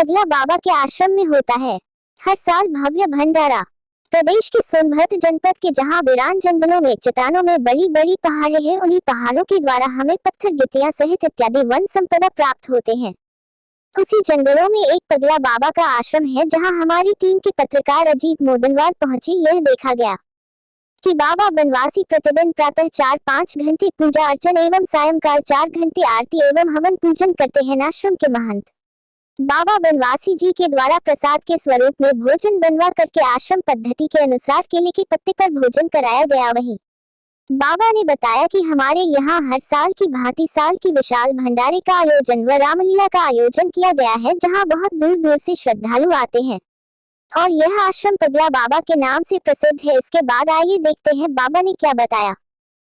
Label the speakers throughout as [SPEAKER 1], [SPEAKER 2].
[SPEAKER 1] पगला बाबा के आश्रम में होता है हर साल भव्य भंडारा। प्रदेश के सोनभद्र जनपद के जहां वीरान जंगलों में चट्टानों में बड़ी बड़ी पहाड़ें हैं, उन्हीं पहाड़ों के द्वारा हमें पत्थर, गिट्टियां सहित इत्यादि वन संपदा प्राप्त होते हैं। उसी जंगलों में एक पगला बाबा का आश्रम है, जहां हमारी टीम के पत्रकार अजीत मोदनवाल पहुंची। यह देखा गया कि बाबा बनवासी प्रतिदिन प्रातः 4-5 घंटे पूजा अर्चन एवं सायंकाल 4 घंटे आरती एवं हवन पूजन करते हैं। आश्रम के महंत बाबा बनवासी जी के द्वारा प्रसाद के स्वरूप में भोजन बनवा करके आश्रम पद्धति के अनुसार केले के पत्ते पर भोजन कराया गया। वहीं बाबा ने बताया कि हमारे यहाँ हर साल की भांति साल की विशाल भंडारे का आयोजन व रामलीला का आयोजन किया गया है, जहाँ बहुत दूर दूर से श्रद्धालु आते हैं और यह आश्रम पगला बाबा के नाम से प्रसिद्ध है। इसके बाद आइए देखते हैं बाबा ने क्या बताया।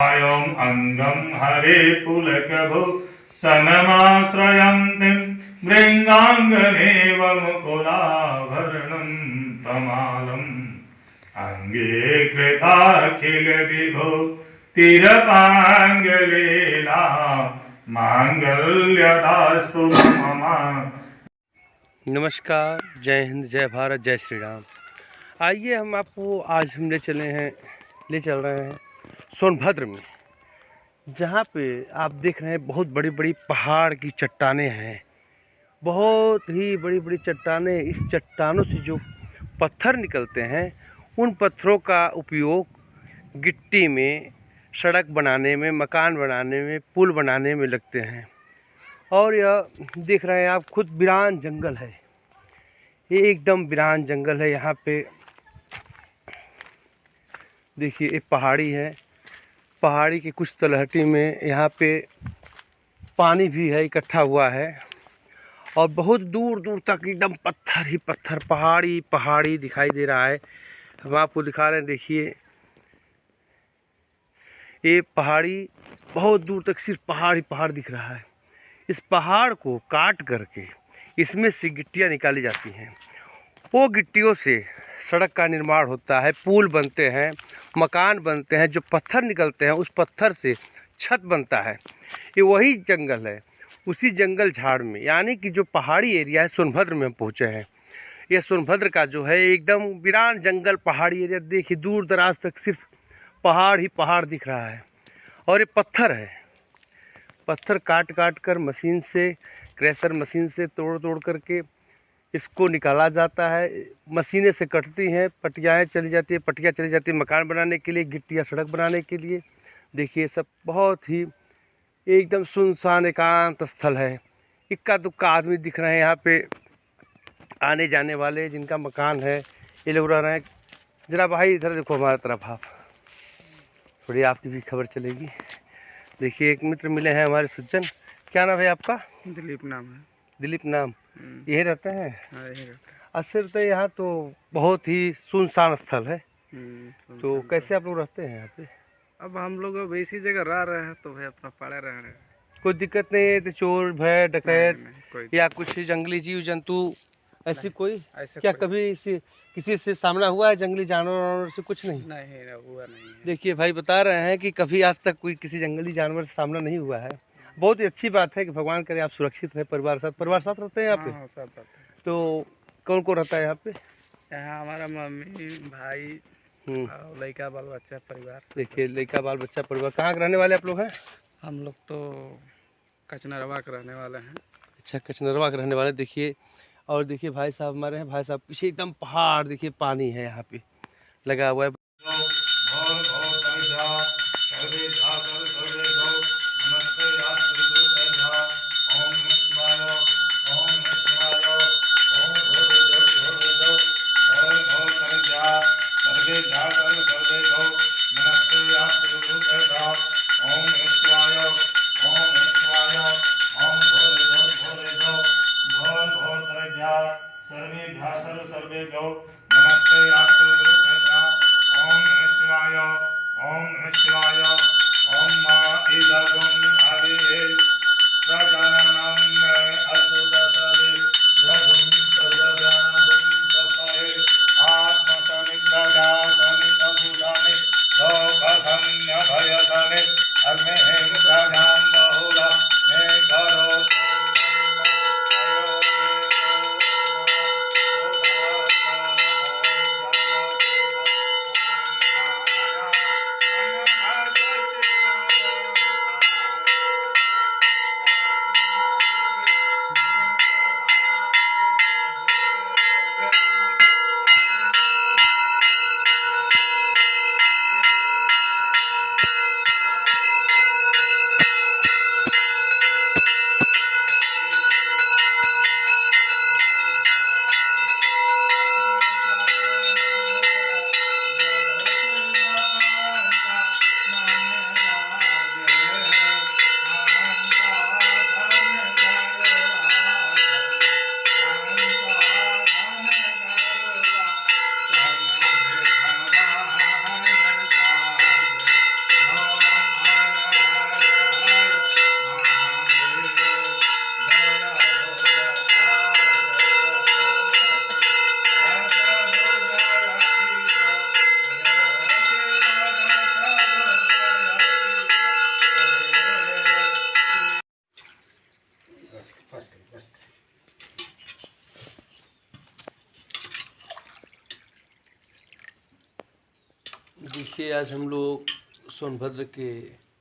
[SPEAKER 2] अंगम हरे पुलकभो सनमाश्रयन्ति मृंगांगनेव मुकुलाभरणं तमालम् अंगे कृताखिल विभो तिरपांगलीला मांगल्यदास्तु मम।
[SPEAKER 3] नमस्कार, जय हिंद, जय भारत, जय श्री राम। आइए आज हम ले चल रहे हैं सोनभद्र में, जहाँ पे आप देख रहे हैं बहुत बड़ी बड़ी पहाड़ की चट्टानें हैं। बहुत ही बड़ी बड़ी चट्टानें। इस चट्टानों से जो पत्थर निकलते हैं, उन पत्थरों का उपयोग गिट्टी में, सड़क बनाने में, मकान बनाने में, पुल बनाने में लगते हैं। और यह देख रहे हैं आप खुद वीरान जंगल है। ये एकदम वीरान जंगल है। यहाँ पे देखिए एक पहाड़ी है। पहाड़ी की कुछ तलहटी में यहाँ पे पानी भी है, इकट्ठा हुआ है। और बहुत दूर दूर तक एकदम पत्थर ही पत्थर, पहाड़ी पहाड़ी दिखाई दे रहा है। हम आपको दिखा रहे हैं, देखिए ये पहाड़ी बहुत दूर तक सिर्फ पहाड़ ही पहाड़ दिख रहा है। इस पहाड़ को काट करके इसमें से गिट्टियाँ निकाली जाती हैं। वो गिट्टियों से सड़क का निर्माण होता है, पुल बनते हैं, मकान बनते हैं। जो पत्थर निकलते हैं, उस पत्थर से छत बनता है। ये वही जंगल है। उसी जंगल झाड़ में, यानी कि जो पहाड़ी एरिया है, सोनभद्र में हम पहुँचे हैं। ये सोनभद्र का जो है एकदम वीरान जंगल पहाड़ी एरिया। देखिए दूर दराज तक सिर्फ पहाड़ ही पहाड़ दिख रहा है। और ये पत्थर है। पत्थर काट काट कर मशीन से, क्रेशर मशीन से तोड़ तोड़ करके इसको निकाला जाता है। मशीनें से कटती हैं, पटियाएँ चली जाती है, पटिया चली जाती है मकान बनाने के लिए, गिट्टियाँ सड़क बनाने के लिए। देखिए सब बहुत ही एकदम सुनसान एकांत स्थल है। इक्का दुक्का आदमी दिख रहे हैं यहाँ पे, आने जाने वाले जिनका मकान है, ये लोग रह रहे हैं। जरा भाई इधर देखो हमारी तरफ, आप थोड़ी आपकी भी खबर चलेगी। देखिए एक मित्र मिले हैं हमारे सज्जन। क्या नाम है आपका?
[SPEAKER 4] दिलीप नाम है।
[SPEAKER 3] दिलीप नाम। यही रहते हैं?
[SPEAKER 4] हाँ, यही रहता है।
[SPEAKER 3] असर तो यहाँ तो बहुत ही सुनसान स्थल है। तो कैसे आप लोग रहते हैं यहाँ पे?
[SPEAKER 4] अब हम लोग अब इसी जगह रह रहे हैं, तो भाई अपना पड़े रह रहे हैं।
[SPEAKER 3] कोई दिक्कत नहीं है? तो चोर भय डकैत
[SPEAKER 4] कोई
[SPEAKER 3] या कुछ जंगली जीव जंतु ऐसी कोई
[SPEAKER 4] ऐसे
[SPEAKER 3] क्या कभी किसी से सामना हुआ है? जंगली जानवर से कुछ नहीं?
[SPEAKER 4] नहीं हुआ नहीं है।
[SPEAKER 3] देखिए भाई बता रहे हैं कि कभी आज तक कोई किसी जंगली जानवर से सामना नहीं हुआ है। बहुत ही अच्छी बात है कि भगवान करे आप सुरक्षित रहे, परिवार साथ रहते हैं यहाँ पे।
[SPEAKER 4] हाँ, सब बात है।
[SPEAKER 3] तो कौन कौन रहता है यहाँ पे?
[SPEAKER 4] यहाँ हमारा मम्मी, भाई, लड़का बाल बच्चा, परिवार।
[SPEAKER 3] देखिए लड़का बाल बच्चा परिवार। कहाँ के रहने वाले आप लोग हैं?
[SPEAKER 4] हम लोग तो कचनरवा के रहने वाले हैं।
[SPEAKER 3] अच्छा, कचनरवा के रहने वाले। देखिए और देखिए भाई साहब हमारे हैं। भाई साहब पीछे एकदम पहाड़, देखिए पानी है यहाँ पे लगा हुआ है।
[SPEAKER 2] सर्वेभ्यो नमस्ते आस्ते ओम नमः शिवाय, ओम नमः शिवाय, ओम मा इदगम हरे प्रजननम असुदसरे रघुम सर्वज्ञानम तपये आत्मसनिग्रहा सनितसुधाने लोकधन्य भयधने अग्नेयं प्रजां बहुला मे करो
[SPEAKER 3] देखिए, आज हम लोग सोनभद्र के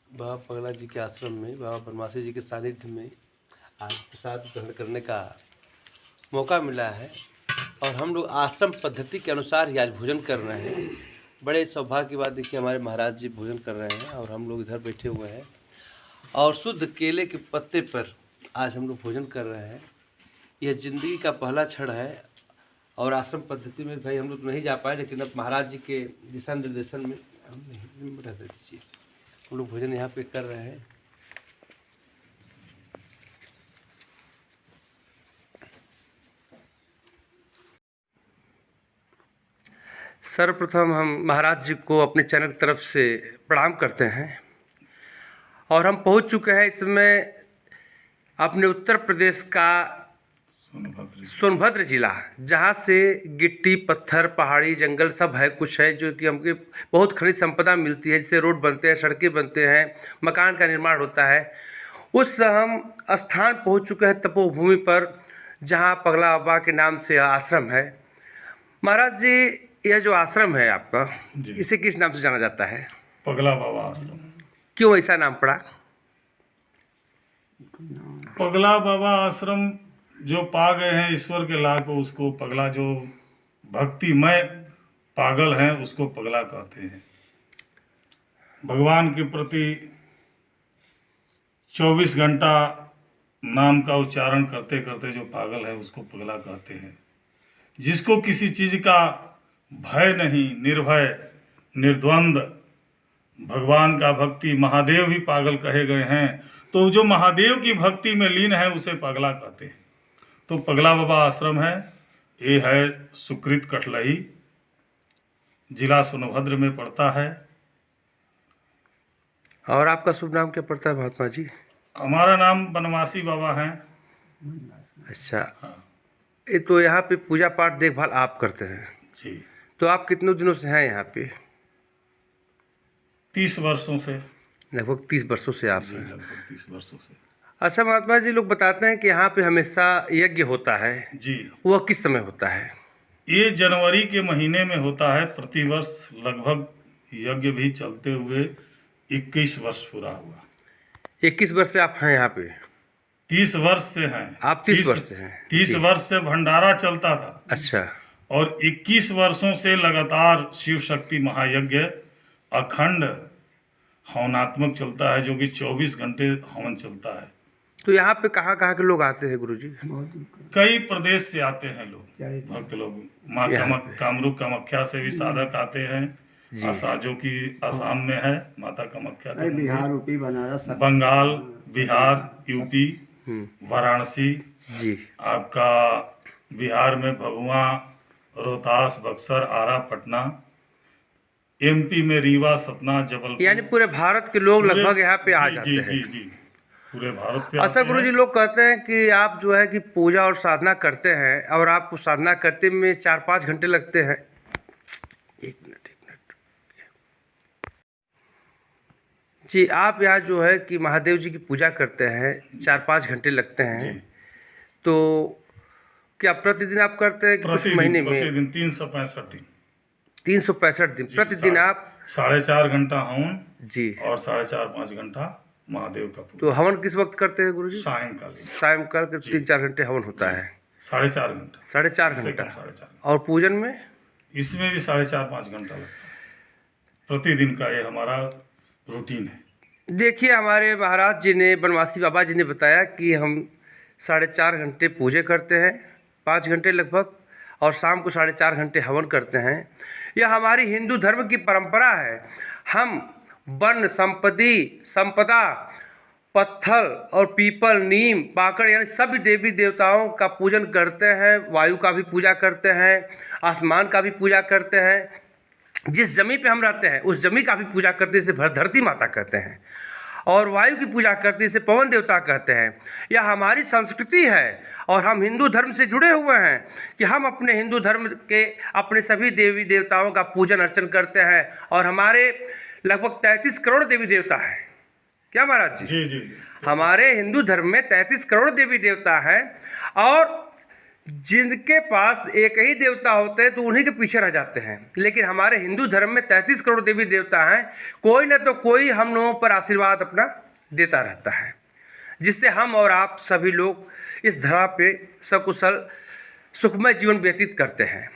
[SPEAKER 3] बाबा पगला जी के आश्रम में बाबा बनवासी जी के सानिध्य में आज प्रसाद ग्रहण करने का मौका मिला है और हम लोग आश्रम पद्धति के अनुसार ही आज भोजन कर रहे हैं। बड़े सौभाग्य की बात देखिए, हमारे महाराज जी भोजन कर रहे हैं और हम लोग इधर बैठे हुए हैं और शुद्ध केले के पत्ते पर आज हम लोग भोजन कर रहे हैं। यह ज़िंदगी का पहला क्षण है और आश्रम पद्धति में भाई हम लोग नहीं जा पाए, लेकिन अब महाराज जी के दिशा निर्देशन में हम बता दीजिए, हम लोग भोजन यहाँ पे कर रहे हैं। सर्वप्रथम हम महाराज जी को अपने चैनल की तरफ से प्रणाम करते हैं और हम पहुँच चुके हैं इसमें अपने उत्तर प्रदेश का सोनभद्र जिला, जहाँ से गिट्टी पत्थर पहाड़ी जंगल सब है, कुछ है जो कि हमके बहुत खनिज संपदा मिलती है, जिससे रोड बनते हैं, सड़कें बनते हैं, मकान का निर्माण होता है। उस हम स्थान पहुँच चुके हैं तपोभूमि पर, जहाँ पगला बाबा के नाम से आश्रम है। महाराज जी, यह जो आश्रम है आपका, इसे किस नाम से जाना जाता है?
[SPEAKER 2] पगला बाबा आश्रम।
[SPEAKER 3] क्यों ऐसा नाम पड़ा?
[SPEAKER 2] पगला बाबा आश्रम जो पा गए हैं ईश्वर के लाभ को, उसको पगला, जो भक्तिमय पागल हैं उसको पगला कहते हैं। भगवान के प्रति 24 घंटा नाम का उच्चारण करते करते जो पागल है उसको पगला कहते हैं। जिसको किसी चीज का भय नहीं, निर्भय निर्द्वंद भगवान का भक्ति, महादेव भी पागल कहे गए हैं, तो जो महादेव की भक्ति में लीन है उसे पगला कहते हैं। तो पगला बाबा आश्रम है, ये है सुकृत कटलही, जिला सोनभद्र में पड़ता है।
[SPEAKER 3] और आपका शुभ नाम क्या पड़ता है महात्मा जी?
[SPEAKER 2] हमारा नाम बनवासी बाबा है।
[SPEAKER 3] अच्छा,
[SPEAKER 2] हाँ
[SPEAKER 3] ये तो यहाँ पे पूजा पाठ देखभाल आप करते हैं
[SPEAKER 2] जी।
[SPEAKER 3] तो आप कितने दिनों से हैं यहाँ पे?
[SPEAKER 2] 30 वर्षों से।
[SPEAKER 3] लगभग 30 वर्षों से आप
[SPEAKER 2] जी,
[SPEAKER 3] हैं।
[SPEAKER 2] लगभग 30 वर्षों से।
[SPEAKER 3] अच्छा महात्मा जी, लोग बताते हैं कि यहाँ पे हमेशा यज्ञ होता है,
[SPEAKER 2] जी,
[SPEAKER 3] वह किस समय होता है?
[SPEAKER 2] ये जनवरी के महीने में होता है। प्रतिवर्ष लगभग यज्ञ भी चलते हुए 21 वर्ष पूरा हुआ।
[SPEAKER 3] 21 वर्ष से आप हैं यहाँ पे?
[SPEAKER 2] 30 वर्ष से हैं।
[SPEAKER 3] आप 30 वर्ष से हैं?
[SPEAKER 2] 30 वर्ष से भंडारा चलता था
[SPEAKER 3] अच्छा।
[SPEAKER 2] और 21 वर्षों से लगातार शिव शक्ति महायज्ञ अखंड हवनात्मक चलता है, जो कि 24 घंटे हवन चलता है।
[SPEAKER 3] तो यहाँ पे कहाँ कहाँ के लोग आते हैं गुरुजी?
[SPEAKER 2] कई प्रदेश से आते हैं लोग, भक्त लोग। माँ कामरूप कामाख्या से भी साधक आते हैं, जो कि असम में है माता कामाख्या,
[SPEAKER 5] बिहार, यूपी, बनारस,
[SPEAKER 2] बंगाल, बिहार, यूपी, वाराणसी
[SPEAKER 3] जी,
[SPEAKER 2] आपका बिहार में भभुआ, रोहतास, बक्सर, आरा, पटना, एमपी में रीवा, सतना, जबलपुर,
[SPEAKER 3] यानी पूरे भारत के लोग लगभग यहाँ पे आ जाते हैं।
[SPEAKER 2] जी जी, पूरे भारत से
[SPEAKER 3] अच्छा
[SPEAKER 2] आते
[SPEAKER 3] गुरुजी,
[SPEAKER 2] हैं।
[SPEAKER 3] लोग कहते हैं कि आप जो है कि पूजा और साधना करते हैं और आपको साधना करते में 4-5 घंटे लगते हैं। एक मिनट जी, आप यहाँ जो है कि महादेव जी की पूजा करते हैं, 4-5 घंटे लगते हैं, तो क्या प्रतिदिन आप करते हैं कि कुछ महीने में?
[SPEAKER 2] प्रतिदिन 365 दिन।
[SPEAKER 3] 365 दिन प्रतिदिन आप
[SPEAKER 2] 4.5 घंटा हवन
[SPEAKER 3] जी
[SPEAKER 2] और 4.5-5 घंटा महादेव का पूजा।
[SPEAKER 3] तो हवन किस वक्त करते हैं गुरुजी?
[SPEAKER 2] सायंकालीन।
[SPEAKER 3] सायंकाल के 3-4 घंटे हवन होता है।
[SPEAKER 2] 4.5 घंटा।
[SPEAKER 3] 4.5
[SPEAKER 2] इससे
[SPEAKER 3] घंटा।
[SPEAKER 2] कम 4.5।
[SPEAKER 3] और पूजन में?
[SPEAKER 2] इसमें भी 4.5-5 घंटा लगता है। प्रतिदिन का ये हमारा रूटीन है।
[SPEAKER 3] देखिए, हमारे महाराज जी ने, बनवासी बाबा जी ने बताया कि हम 4.5 घंटे पूजे करते हैं, 5 घंटे लगभग, और शाम को 4.5 घंटे हवन करते हैं। यह हमारी हिंदू धर्म की परंपरा है। हम वन संपदा, पत्थर और पीपल, नीम, पाकड़ यानी सभी देवी देवताओं का पूजन करते हैं। वायु का भी पूजा करते हैं, आसमान का भी पूजा करते हैं। जिस जमीन पे हम रहते हैं उस जमीन का भी पूजा करते हैं, इसे धरती माता कहते हैं। और वायु की पूजा करते हैं, इसे पवन देवता कहते हैं। यह हमारी संस्कृति है और हम हिंदू धर्म से जुड़े हुए हैं कि हम अपने हिंदू धर्म के अपने सभी देवी देवताओं का पूजन अर्चन करते हैं। और हमारे लगभग 33 करोड़ देवी देवता हैं। क्या महाराज जी?
[SPEAKER 2] जी जी।
[SPEAKER 3] हमारे हिंदू धर्म में 33 करोड़ देवी देवता हैं और जिनके पास एक ही देवता होते हैं तो उन्हीं के पीछे रह जाते हैं। लेकिन हमारे हिंदू धर्म में 33 करोड़ देवी देवता हैं, कोई ना तो कोई हम लोगों पर आशीर्वाद अपना देता रहता है, जिससे हम और आप सभी लोग इस धरा पे सकुशल सुखमय जीवन व्यतीत करते हैं।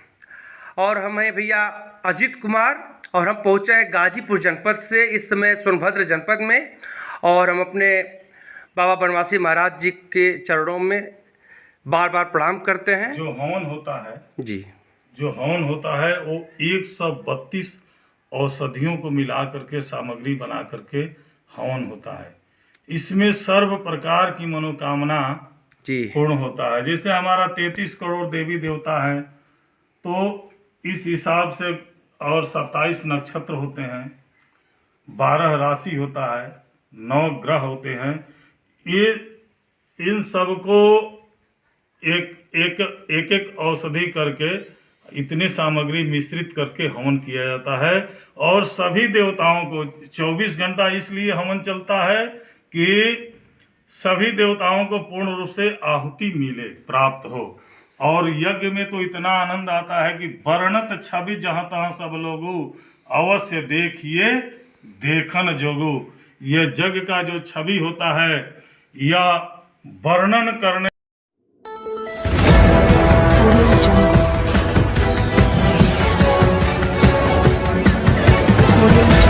[SPEAKER 3] और हम हैं भैया अजीत कुमार और हम पहुँचे हैं गाजीपुर जनपद से, इस समय सोनभद्र जनपद में। और हम अपने बाबा बनवासी महाराज जी के चरणों में बार बार प्रणाम करते हैं।
[SPEAKER 2] जो हवन होता है
[SPEAKER 3] जी,
[SPEAKER 2] जो हवन होता है वो 132 औषधियों को मिला करके सामग्री बना करके हवन होता है। इसमें सर्व प्रकार की मनोकामना
[SPEAKER 3] जी,
[SPEAKER 2] पूर्ण होता है। जैसे हमारा 33 करोड़ देवी देवता हैं, तो इस हिसाब से और 27 नक्षत्र होते हैं, 12 राशि होता है, 9 ग्रह होते हैं। ये इन सबको एक औषधि करके इतनी सामग्री मिश्रित करके हवन किया जाता है। और सभी देवताओं को 24 घंटा इसलिए हवन चलता है कि सभी देवताओं को पूर्ण रूप से आहुति मिले, प्राप्त हो। और यज्ञ में तो इतना आनंद आता है कि वर्णत छवि जहाँ तहाँ सब लोगों अवश्य देखिए देखन जोगु। ये जग का जो छवि होता है या वर्णन करने
[SPEAKER 5] Audio Jungle.